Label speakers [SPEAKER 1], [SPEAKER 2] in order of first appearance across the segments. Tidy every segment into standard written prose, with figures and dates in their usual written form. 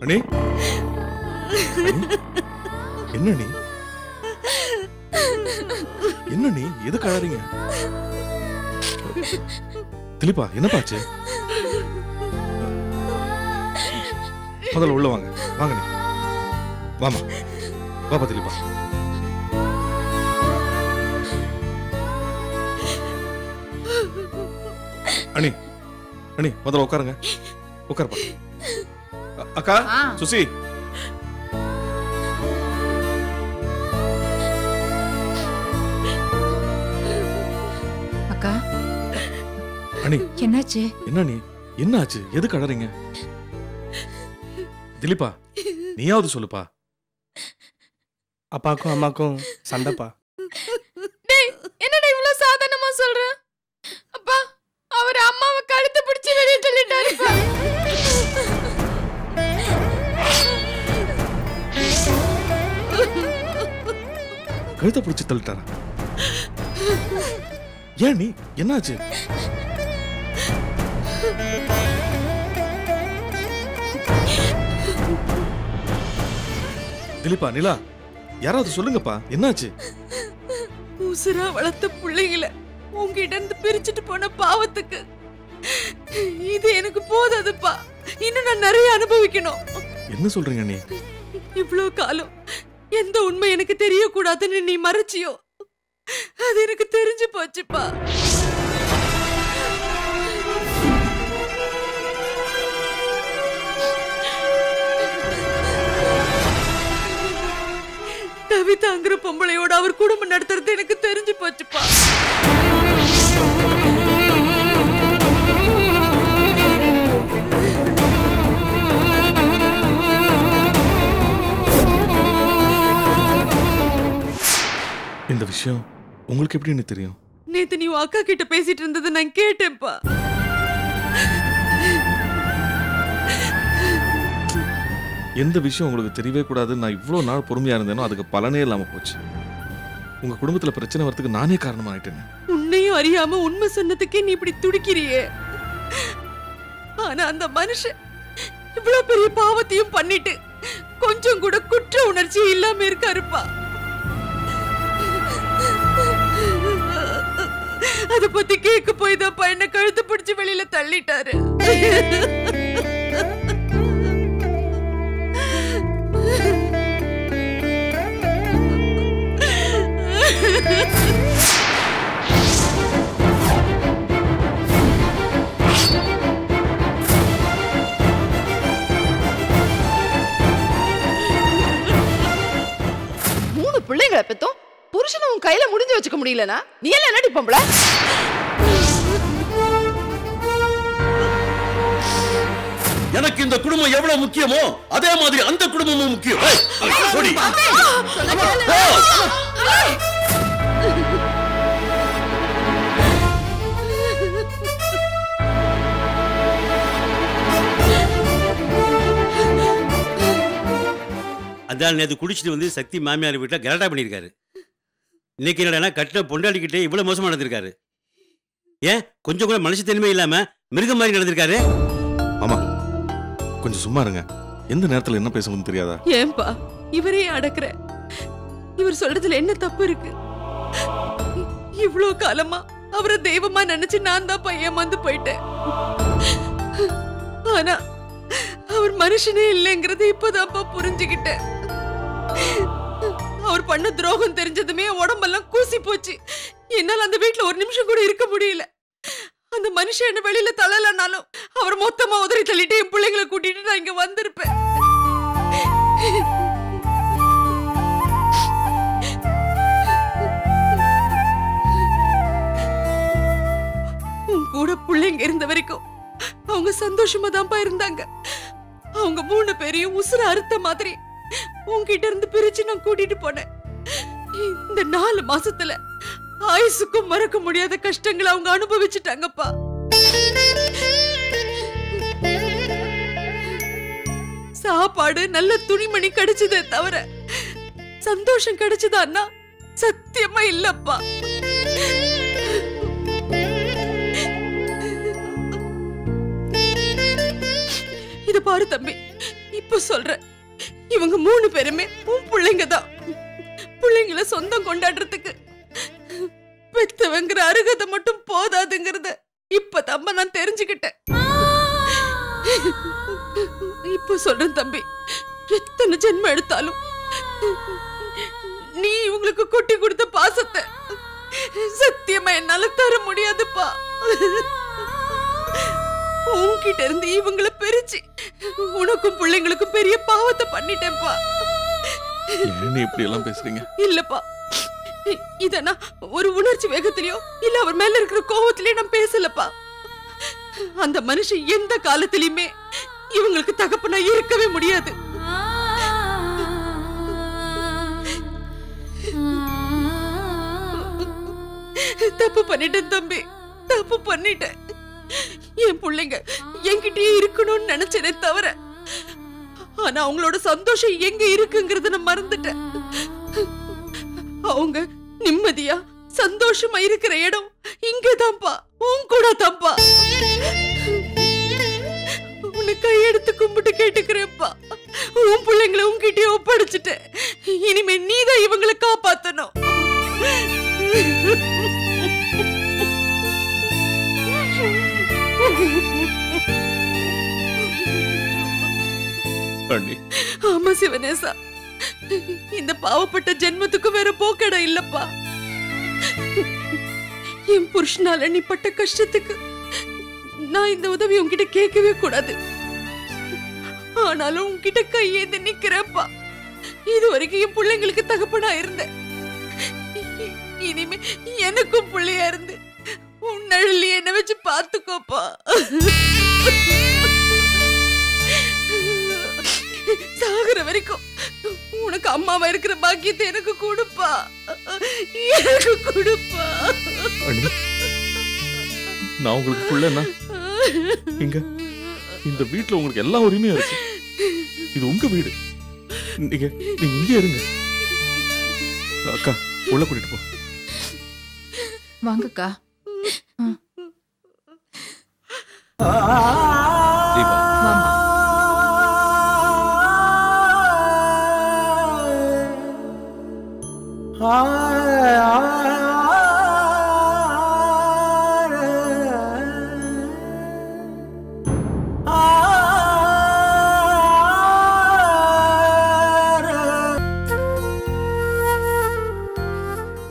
[SPEAKER 1] அண்ணே என்ன நீ என்ன நீ எதுக்கு அழறீங்க? திலீபா என்னப்பாச்சு? முதல்ல உள்ள வாங்க. வாங்க நீ வாமா. வாப்பா திலீபா. அண்ணி அண்ணி முதல்ல உட்காருங்க. உட்காருப்பா. அக்கா சுசி
[SPEAKER 2] அக்கா.
[SPEAKER 1] அண்ணி
[SPEAKER 2] என்னாச்சு?
[SPEAKER 1] என்ன நீ என்ன ஆச்சு? எதுக்கு அழறீங்க? திலீபா நீயாவது சொல்லுப்பா.
[SPEAKER 3] அப்பாக்கும் அம்மாக்கும் சண்டைப்பா.
[SPEAKER 2] என்னடா இவ்வளவு சாதாரணமா சொல்ற? அப்பா அவர் அம்மாவை கழுத்து பிடிச்சு வெளியே தள்ளிட்டாருப்பா.
[SPEAKER 1] கழுத்தை பிடிச்சு தள்ளிட்டாரா? ஏன் நீ என்னாச்சு? திலீபா நிலா யாராவது சொல்லுங்கப்பா என்னாச்சு?
[SPEAKER 2] உசுரா வளர்த்த பிள்ளைகளை உங்ககிட்ட இருந்து பிரிச்சுட்டு போன பாவத்துக்கு இது எனக்கு போதாதுப்பா. இன்னும் நான் நிறைய அனுபவிக்கணும்.
[SPEAKER 1] என்ன சொல்றீங்க நீ?
[SPEAKER 2] இவ்வளவு காலம் எந்த உண்மை எனக்கு தெரியக்கூடாதுன்னு நீ மறைச்சியோ அது எனக்கு தெரிஞ்சு போச்சுப்பா. கவிதாங்கிற பொம்பளையோட அவர் குடும்பம் நடத்துறது எனக்கு தெரிஞ்சு போச்சுப்பா.
[SPEAKER 1] இந்த விஷயம் உங்களுக்கு எப்படின்னு தெரியும்?
[SPEAKER 2] நேத்து நீ அக்கா கிட்ட பேசிட்டு இருந்தது நான் கேட்டேன்ப்பா.
[SPEAKER 1] எந்த விஷயம் உங்களுக்கு தெரியவே கூடாதுன்னு நான் இவ்வளவு நாள் பொறுமையா இருந்தேனோ அதுக்கு பலனே இல்லாம போச்சு. உங்க குடும்பத்துல பிரச்சனை வரதுக்கு நானே காரணமா ஆயிட்டேன்.
[SPEAKER 2] உன்னையும் அறியாம உண்மை சொன்னதுக்கே நீ இப்படி துடிக்கிறியே. ஆனா அந்த மனுஷன் இவ்வளவு பெரிய பாவத்தையும் பண்ணிட்டு கொஞ்சம் கூட குற்ற உணர்ச்சி இல்லாம இருக்காருப்பா. அத பத்தி கேட்க போய் தான் என்ன கழுத்து பிடிச்சு வெளியில தள்ளிட்டாரு.
[SPEAKER 4] மூணு பிள்ளைங்களை பெத்தோம் புருஷனை உன் கையில முடிஞ்சு வச்சுக்க முடியலனா நீ எல்லாம் என்னடி பொம்பளை?
[SPEAKER 5] எனக்கு இந்த குடும்பம் எவ்வளவு முக்கியமோ அதே மாதிரி அந்த குடும்பமும் முக்கியம். அதான் நேற்று குடிச்சிட்டு வந்து சக்தி மாமியார் வீட்டில் கலாட்டா பண்ணியிருக்காரு. இன்னைக்கு என்னடா கட்டின பொண்டாடிக்கிட்டே இவ்வளவு மோசமா நடந்திருக்காரு. ஏன் கொஞ்சம் கூட மனுஷ தனிமை இல்லாம மிருகம் மாதிரி நடந்திருக்காரு.
[SPEAKER 1] ஆமா கொஞ்சம் சும்மா இருங்க. எந்த நேரத்துல என்ன பேசணும்னு தெரியாதா?
[SPEAKER 2] ஏன்பா இவரே அடக்குற? இவர் சொல்றதுல என்ன தப்பு இருக்கு? இவ்வளவு காலமா அவரை தெய்வமா நினைச்சு நான் தான் ஏமாந்து போயிட்டேன். ஆனா அவர் மனுஷனே இல்லைங்கிறது இப்பதான்ப்பா புரிஞ்சுக்கிட்டேன். அவர் பண்ண துரோகம் தெரிஞ்சதுமே உடம்பெல்லாம் கூசி போச்சு. என்னால அந்த வீட்டுல ஒரு நிமிஷம் கூட இருக்க முடியல. அந்த மனுஷன் என்ன வெளியில தள்ளலனாலும் அவர் மொத்தமா உதறி தள்ளிட்டு என் பிள்ளைங்களை கூட்டிட்டு நான் இங்க வந்திருப்பேன். உன் கூட பிள்ளைங்க இருந்த வரைக்கும் அவங்க சந்தோஷமா தான்ப்பா இருந்தாங்க. அவங்க 3 பேரையும் உசுர அறுத்த மாதிரி உன்கிட்ட இருந்து பிரிச்சு நான் கூட்டிட்டு போனேன். இந்த 4 மாசத்துல ஆயுசுக்கும் மறக்க முடியாத கஷ்டங்களை அவங்க அனுபவிச்சுட்டாங்கப்பா. சாப்பாடு நல்ல துணிமணி கிடைச்சதே தவிர சந்தோஷம் கிடைச்சதான்னா சத்தியமா இல்லப்பா. இத பாரு தம்பி, இப்ப சொல்றேன், இவங்க 3 பேருமே உன் பிள்ளைங்க தான். பிள்ளைங்கள சொந்தம் கொண்டாடுறதுக்கு பெத்தவங்கிற அருகதை மட்டும் போதாதுங்கிறத இப்பதான் நான் தெரிஞ்சுக்கிட்டேன். இப்ப சொல்றேன் தம்பி, எத்தனை ஜென்மம் எடுத்தாலும் நீ இவங்களுக்கு கொட்டி கொடுத்த பாசத்தை சத்தியமா என்னால தர முடியாதுப்பா. உன்கிட்ட இருந்து இவங்களை பிரிச்சு உனக்கும் பிள்ளைங்களுக்கும் பெரிய பாவத்தை பண்ணிட்டேன்ப்பா.
[SPEAKER 1] ஏன் இப்படி எல்லாம் பேசுறீங்க?
[SPEAKER 2] இல்லப்பா, இத நான் ஒரு உணர்ச்சி வேகத்திலயோ இல்ல அவர் மேல இருக்கிற கோவத்திலயோ நான் பேசலப்பா. அந்த மனுஷன் எந்த காலத்திலயுமே இவங்களுக்கு தகப்பனா இருக்கவே முடியாது. தப்பு பண்ணிட்டேன் தம்பி, தப்பு பண்ணிட்டேன். என் பிள்ளைங்க என்கிட்டயே இருக்கணும்னு நினைச்சேனே தவிர, ஆனா அவங்களோட சந்தோஷம் எங்க இருக்குங்கிறத நான் மறந்துட்டேன். அவங்க நிம்மதியா சந்தோஷமா இருக்கிற இடம் இங்கதான்ப்பா, உன் கூட தான்ப்பா. உன்னை கையெடுத்து கும்பிட்டு கேட்டுக்கிறேன்ப்பா, உன் பிள்ளைங்களை உன்கிட்டயே ஒப்படைச்சிட்டேன். இனிமே நீதான் இவங்களை காப்பாத்தணும். ஆமா சிவனேசா, இந்த பாவப்பட்ட ஜென்மத்துக்கு வேற போக்கடா இல்லப்பா. என் புருஷனால நீ பட்ட கஷ்டத்துக்கு நான் இந்த உதவி உன்கிட்ட கேட்கவே கூடாது. ஆனாலும் உன்கிட்ட கையேந்து நிக்கிறப்பா. இது வரைக்கும் என் பிள்ளைங்களுக்கு தகப்பனா இருந்தேன். இனிமே எனக்கும் பிள்ளையா இருந்து உன் நிழல் என்ன வச்சு பாத்துக்கோப்பா. சாகுற வரைக்கும் உனக்கு அம்மாவா இருக்கிற பாக்கியத்தை எனக்கு கொடுப்பா, எனக்கு கொடுப்பா.
[SPEAKER 1] நான் உங்களுக்கு புள்ளனா, இங்க இந்த வீட்டுல உங்களுக்கு எல்லா உரிமையும் இருக்கு. இது உங்க வீடு. நீங்க இங்கே இருங்க. அக்கா உள்ள கூட்டிட்டு போ.
[SPEAKER 6] வாங்கக்கா.
[SPEAKER 1] தீபா,
[SPEAKER 6] வாமா.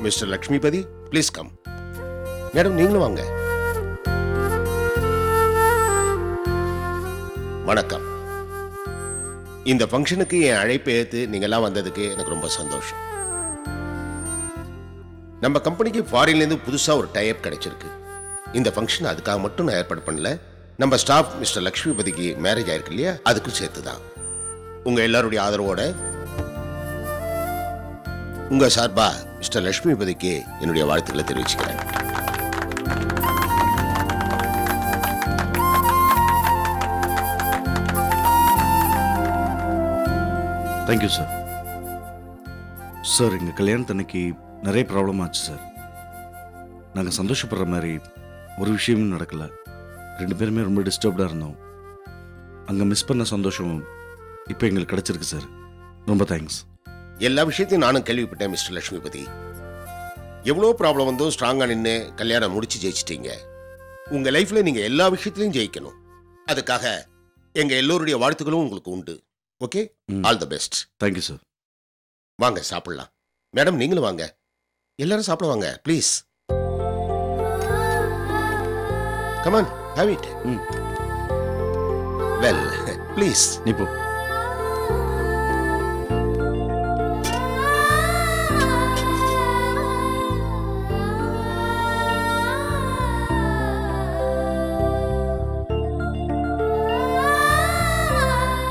[SPEAKER 7] Mister Lakshmipathi, please come. Madam நீங்களும் வாங்க. வணக்கம். இந்த ஃபங்க்ஷனுக்கு என் அழைப்பை ஏற்று நீங்கள்லாம் வந்ததுக்கு எனக்கு ரொம்ப சந்தோஷம். நம்ம கம்பெனிக்கு ஃபாரின்லேருந்து புதுசாக ஒரு டைப் கிடைச்சிருக்கு. இந்த ஃபங்க்ஷன் அதுக்காக மட்டும் நான் ஏற்பாடு பண்ணல. நம்ம ஸ்டாஃப் மிஸ்டர் லக்ஷ்மிபதிக்கு மேரேஜ் ஆயிருக்கு இல்லையா, அதுக்கும் சேர்த்து தான். உங்கள் எல்லாருடைய ஆதரவோட உங்கள் சார்பா மிஸ்டர் லக்ஷ்மிபதிக்கு என்னுடைய வாழ்த்துக்களை தெரிவிச்சுக்கிறேன்.
[SPEAKER 8] Thank you sir. சார், எங்கள் கல்யாணத்தன்னைக்கு நிறைய ப்ராப்ளம் ஆச்சு சார். நாங்கள் சந்தோஷப்படுற மாதிரி ஒரு விஷயமும் நடக்கலை. 2 பேருமே ரொம்ப டிஸ்டர்ப்டாக இருந்தோம். அங்கே மிஸ் பண்ண சந்தோஷம் இப்போ எங்களுக்கு கிடச்சிருக்கு சார். ரொம்ப தேங்க்ஸ்.
[SPEAKER 7] எல்லா விஷயத்தையும் நானும் கேள்விப்பட்டேன் மிஸ்டர் லக்ஷ்மிபதி. எவ்வளோ ப்ராப்ளம் வந்தோ ஸ்ட்ராங்காக நின்று கல்யாணம் முடிச்சு ஜெயிச்சிட்டீங்க. உங்கள் லைஃப்பில் நீங்கள் எல்லா விஷயத்திலையும் ஜெயிக்கணும். அதுக்காக எங்கள் எல்லோருடைய வாழ்த்துக்களும் உங்களுக்கு உண்டு. Okay, all the best.
[SPEAKER 8] Thank you sir.
[SPEAKER 7] வாங்க சாப்பிடலாம். மேடம் நீங்களும் வாங்க. எல்லாரும் சாப்பிட வாங்க please. Come on, have it. Well please.
[SPEAKER 8] நீ போ.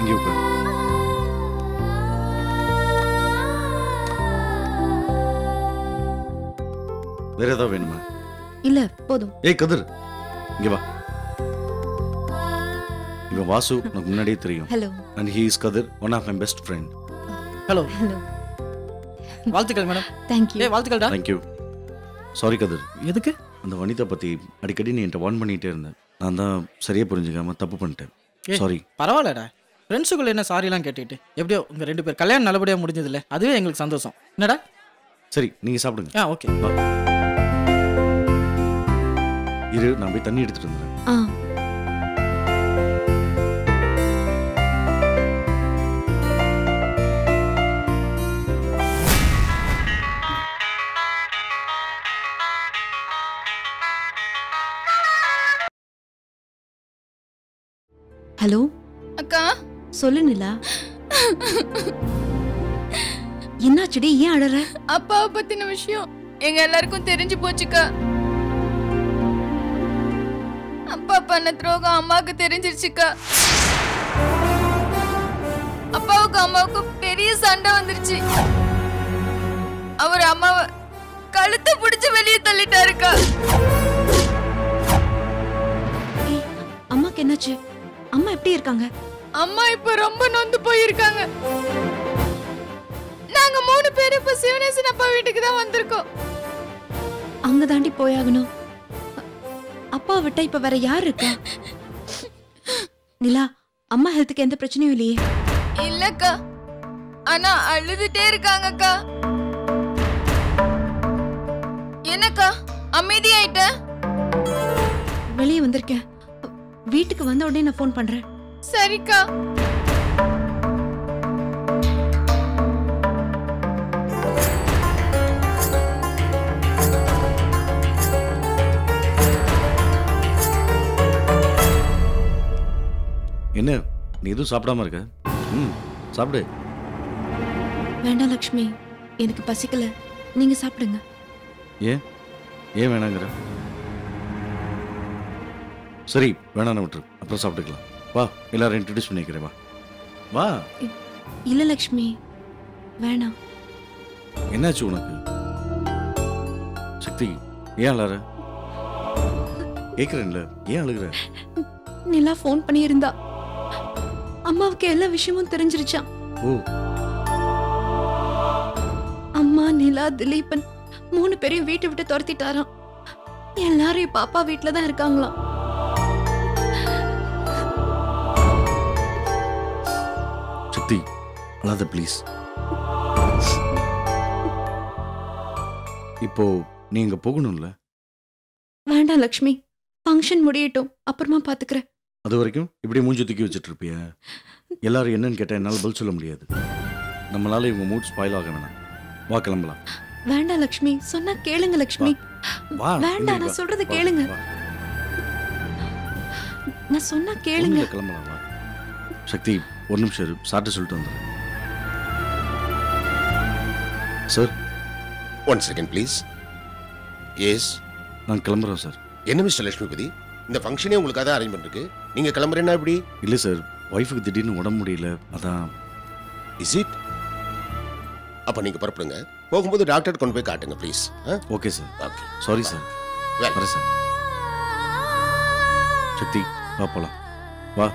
[SPEAKER 8] இங்கே உட்காரு. வேற ஏதாவது வேணுமா?
[SPEAKER 6] இல்ல போதும்.
[SPEAKER 8] ஏய் கதிர், இங்க வா. இவன் வாசு, எனக்கு முன்னாடியே தெரியும்.
[SPEAKER 6] Hello.
[SPEAKER 8] And he is Kadir, one of my best friend.
[SPEAKER 3] Hello.
[SPEAKER 6] Hello.
[SPEAKER 3] வாழ்த்துக்கள் மேடம்.
[SPEAKER 6] Thank you.
[SPEAKER 3] ஏய் வாழ்த்துக்கள்டா.
[SPEAKER 8] Thank you. சாரி கதிர்,
[SPEAKER 3] எதுக்கு?
[SPEAKER 8] அந்த வனிதா பத்தி அடிக்கடி நீ என்கிட்ட வார்ன் பண்ணிட்டே இருந்தேன். நான் தான் சரியா புரிஞ்சுக்காம தப்பு பண்ணிட்டேன். சாரி.
[SPEAKER 3] பரவாயில்லடா. ஃப்ரெண்ட்ஸுக்குள்ள என்ன சாரிலாம் கேட்டுக்கிட்டு எப்படியோ உங்கள் 2 பேர் கல்யாணம் நல்லபடியாக முடிஞ்சதில்ல, அதுவே எங்களுக்கு சந்தோஷம். என்னடா?
[SPEAKER 8] சரி நீங்கள் சாப்பிடுங்க.
[SPEAKER 3] ஓகே.
[SPEAKER 8] இரு, நான் போய் தண்ணி எடுத்துட்டு வந்துடுறேன்.
[SPEAKER 6] ஹலோ
[SPEAKER 9] அக்கா.
[SPEAKER 6] சொல்லு நிலா. என்னாச்சுடி, ஏன் அழற?
[SPEAKER 9] அப்பாவை பத்தின விஷயம் எங்க எல்லாருக்கும் தெரிஞ்சு போச்சுக்கா. அப்பா பண்ண துரோகம் அம்மாவுக்கு தெரிஞ்சிருச்சுக்கா. அப்பாவுக்கு அம்மாவுக்கு பெரிய சண்டை வந்துருச்சு. அவர் அம்மாவை கழுத்தை பிடிச்சு வெளியே தள்ளிட்டாருக்கா.
[SPEAKER 6] அம்மாக்கு என்னாச்சு? அம்மா எப்படி இருக்காங்க?
[SPEAKER 9] அம்மா இப்ப ரொம்ப நொந்து போயிருக்காங்க. நாங்க 3 பேரும் இப்ப சிவனேசன் அப்பா வீட்டுக்கு தான் வந்திருக்கோம்.
[SPEAKER 6] அங்க தாண்டி போயாகணும். அப்பா விட்டா இப்ப வேற யார் இருக்கா? நிலா, அம்மா ஹெல்த்துக்கு எந்த பிரச்சனையும் இல்லையே?
[SPEAKER 9] இல்லக்கா, ஆனா அழுதுட்டே இருக்காங்கக்கா. என்னக்கா அமைதியாயிட்ட?
[SPEAKER 6] வெளியே வந்திருக்கேன். வீட்டுக்கு வந்த உடனே நான் ஃபோன் பண்றேன்.
[SPEAKER 9] சரிக்கா.
[SPEAKER 8] என்ன நீ எதுவும் சாப்பிடாம இருக்க? சாப்பிடு.
[SPEAKER 6] வேண்டாம் லக்ஷ்மி, எனக்கு பசிக்கல. நீங்க சாப்பிடுங்க.
[SPEAKER 8] ஏன் வேணாங்கிற? சரி, வேணான்னு விட்டுரு, அப்புறம் சாப்பிட்டுக்கலாம். வா, எல்லாரும் இன்ட்ரடியூஸ் பண்ணிக்கிறேன். வா.
[SPEAKER 6] இல்ல லக்ஷ்மி, வேணாம்.
[SPEAKER 8] என்னாச்சு உனக்கு? சக்தி, ஏன் அழற? கேக்குறேன்ல, ஏன் அழுகுற?
[SPEAKER 6] நிலா ஃபோன் பண்ணியிருந்தா. அம்மாவுக்கு எல்லா விஷயமும் தெரிஞ்சிருச்சான்.
[SPEAKER 8] ஓ.
[SPEAKER 6] அம்மா, நிலா, திலீபன் 3 பேரையும் வீட்டை விட்டு துரத்திட்டாராம். எல்லாரும் இப்ப அப்பா வீட்டுல தான் இருக்காங்களாம்.
[SPEAKER 8] சக்தி, அழாத ப்ளீஸ். இப்போ நீ இங்க போகணும்ல?
[SPEAKER 6] வேண்டாம் லக்ஷ்மி, ஃபங்க்ஷன் முடியட்டும், அப்புறமா பாத்துக்கிறேன்.
[SPEAKER 8] அது வரைக்கும் இப்படி மூஞ்சி தூக்கி வச்சுட்டு இருப்பிய? எல்லாரும் என்னன்னு கேட்டா என்னால பதில் சொல்ல முடியாது. நம்மளால இவங்க மூட் ஸ்பாயில் ஆக வேணாம். வா, கிளம்பலாம்.
[SPEAKER 6] வேண்டாம் லக்ஷ்மி, சொன்னா கேளுங்க லக்ஷ்மி. வேண்டாம், நான் சொல்றது கேளுங்க. நான் சொன்னா கேளுங்க.
[SPEAKER 8] கிளம்பலாம். வா சக்தி, ஒரு நிமிஷம் இரு, சார்ட்ட சொல்லிட்டு வந்துடுறேன். Sir,
[SPEAKER 7] 1 second please. எஸ்,
[SPEAKER 8] நான் கிளம்புறேன் சார்.
[SPEAKER 7] என்ன மிஸ்டர் லட்சுமிபதி, இந்த ஃபங்க்ஷனே உங்களுக்காக தான் அரேஞ்ச் பண்ணிருக்கு. நீங்க கிளம்புறேன்னா எப்படி?
[SPEAKER 8] இல்லை சார், ஒய்ஃபுக்கு திடீர்னு உடம்பு முடியல, அதான்.
[SPEAKER 7] Is it? அப்போ நீங்க புறப்படுங்க. போகும்போது டாக்டர் கொண்டு போய் காட்டுங்க please.
[SPEAKER 8] Okay sir.
[SPEAKER 7] Okay,
[SPEAKER 8] sorry sir. வரேன் சார். சக்தி, வா போலாம். வா.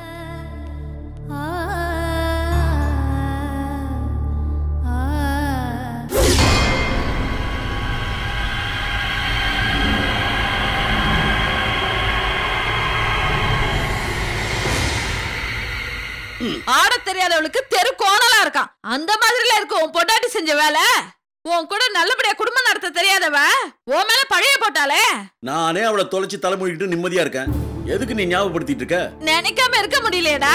[SPEAKER 2] ஆட தெரியாதவளுக்கு தெரு கோணலா இருக்கான். அந்த மாதிரில இருக்கும் உன் பொண்டாட்டி செஞ்ச வேலை. உன் கூட நல்லபடியா குடும்பம் நடத்த தெரியாதவ உன் மேல பழைய போட்டாலே.
[SPEAKER 5] நானே அவளை தொலைச்சு தலைமொழிட்டு நிம்மதியா இருக்கேன். எதுக்கு நீ ஞாபகப்படுத்திட்டு இருக்க?
[SPEAKER 2] நினைக்காம இருக்க முடியலையடா.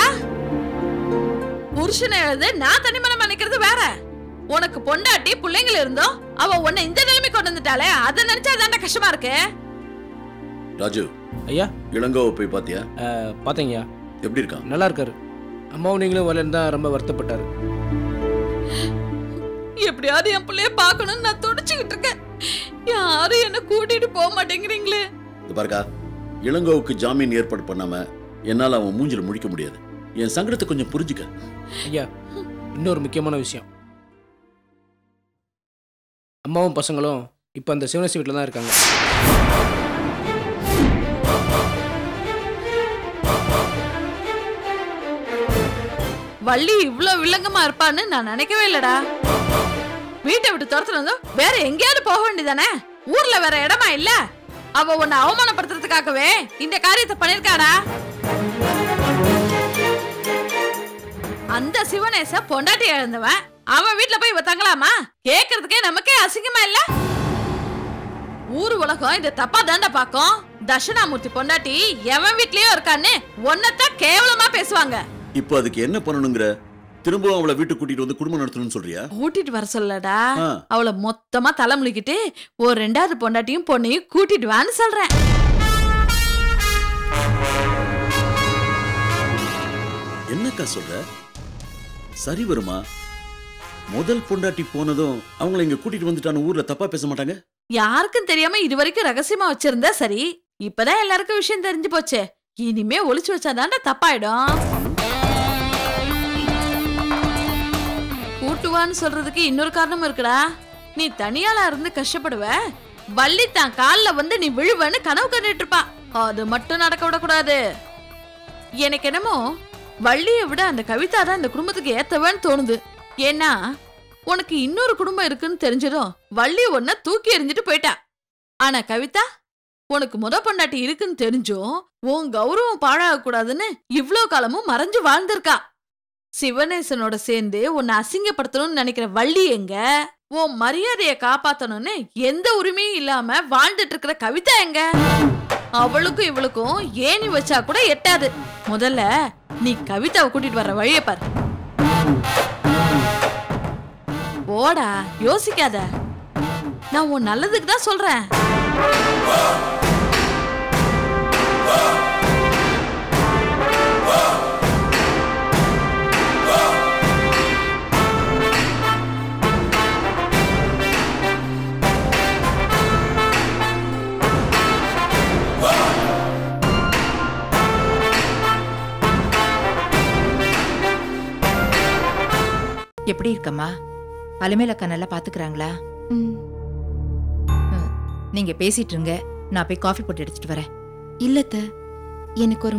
[SPEAKER 2] புருஷனை எழுது நான் தனிமனம் நினைக்கிறது வேற. உனக்கு பொண்டாட்டி பிள்ளைங்க இருந்தோம், அவ உன்னை இந்த நிலைமை கொண்டு வந்துட்டாலே, அதை நினைச்சா தானே கஷ்டமா இருக்கு.
[SPEAKER 5] ராஜு
[SPEAKER 3] ஐயா,
[SPEAKER 5] இளங்கோவை போய் பாத்தியா?
[SPEAKER 3] பாத்தீங்கய்யா.
[SPEAKER 5] எப்படி இருக்கான்?
[SPEAKER 3] நல்லா இருக்காரு. அம்மாவும் நீங்களும் வரலன்னு தான் ரொம்ப வருத்தப்பட்டாரு.
[SPEAKER 2] எப்படியாவது என் பிள்ளைய பார்க்கணும்னு நான் துடிச்சுக்கிட்டு இருக்கேன். யாரும் என்ன கூட்டிட்டு போக மாட்டேங்கிறீங்களே.
[SPEAKER 5] இது பாருக்கா, இளங்கோவுக்கு ஜாமீன் ஏற்பாடு பண்ணாம என்னால அவன் மூஞ்சில முழிக்க முடியாது. என் சங்கடத்தை கொஞ்சம் புரிஞ்சுக்க.
[SPEAKER 3] ஐயா, இன்னொரு முக்கியமான விஷயம். அம்மாவும் பசங்களும் இப்ப அந்த சிவனேசி வீட்டில் தான் இருக்காங்க.
[SPEAKER 2] வள்ளி இவ்வளவு வில்லங்கமா இருப்பான்னு நான் நினைக்கவே இல்லடா. வீட்டை விட்டு துரத்துனதும் வேற எங்கேயாவது போக வேண்டியதானே? ஊர்ல வேற இடமா இல்ல? அவ உன்னை அவமானப்படுத்துறதுக்காகவே இந்த காரியத்தை பண்ணிருக்காடா. அந்த சிவனேச பொண்டாட்டி இழந்தவன் அவன் வீட்டுல போய் இவ தங்கலாமா? கேக்குறதுக்கே நமக்கே அசிங்கமா இல்ல? ஊரு உலகம் இந்த தப்பா தாண்டா பாக்கும். தட்சிணாமூர்த்தி பொண்டாட்டி எவன் வீட்லயும் இருக்கான்னு ஒன்னதான் கேவலமா பேசுவாங்க.
[SPEAKER 10] இப்போ அதுக்கு என்ன பண்ணணுங்கிற? திரும்பவும் அவளை வீட்டுக்கு கூட்டிட்டு வந்து குடும்பம் நடத்தணும்னு சொல்றியா?
[SPEAKER 2] கூட்டிட்டு வர சொல்லடா. அவளை மொத்தமா தலைமுழிக்கிட்டு ஒரு 2வது பொண்டாட்டியும் பொண்ணையும் கூட்டிட்டு வான்னு சொல்றேன்.
[SPEAKER 10] என்னக்கா சொல்ற? சரி வருமா? முதல் பொண்டாட்டி போனதும் அவங்களை இங்க கூட்டிட்டு வந்துட்டான ஊர்ல தப்பா பேச மாட்டாங்க?
[SPEAKER 2] யாருக்கும் தெரியாம இதுவரைக்கும் ரகசியமா வச்சிருந்தா சரி. இப்பதான் எல்லாருக்கும் விஷயம் தெரிஞ்சு போச்சே. இனிமே ஒளிச்சு வச்சாதான்டா தப்பாயிடும். கூட்டுவான்னு சொல்றதுக்கு இன்னொரு காரணம் இருக்குடா. நீ தனியாளா இருந்து கஷ்டப்படுவ, வள்ளி தான் கால்ல வந்து நீ விழுவன்னு கனவு கண்டுட்டு இருப்பா. அது மட்டும் நடக்க விடக்கூடாது. எனக்கு என்னமோ வள்ளியை விட அந்த கவிதா தான் இந்த குடும்பத்துக்கு ஏத்தவன்னு தோணுது. ஏன்னா உனக்கு இன்னொரு குடும்பம் இருக்குன்னு தெரிஞ்சதும் வள்ளி ஒன்ன தூக்கி எறிஞ்சிட்டு போயிட்டா. ஆனா கவிதா உனக்கு முத பொண்டாட்டி இருக்குன்னு தெரிஞ்சும் உன் கௌரவம் பாழாக கூடாதுன்னு இவ்ளோ காலமும் மறைஞ்சு வாழ்ந்திருக்கா. சிவனேசனோட சேர்ந்து உன்னை அசிங்கப்படுத்தணும்னு நினைக்கிற வள்ளி எங்க? உன் மரியாதையை காப்பாத்தணும்னு எந்த உரிமையும் இல்லாம வாழ்ந்துட்டு இருக்கிற கவிதா எங்க? அவளுக்கும் இவளுக்கும் ஏணி வச்சா கூட எட்டாது. முதல்ல நீ கவிதாவை கூட்டிட்டு வர்ற வழிய பாரு. போடா, யோசிக்காத. நான் உன் நல்லதுக்கு தான் சொல்றேன்.
[SPEAKER 11] எப்படி இருக்கம்மா? அலமேல் அக்கா நல்லா பாத்துக்கிறாங்களா? நீங்க பேசிட்டு இருங்க, நான் போய் காஃபி போட்டு எடுத்துட்டு வரேன்.
[SPEAKER 6] இல்லத்த, எனக்கு ஒரு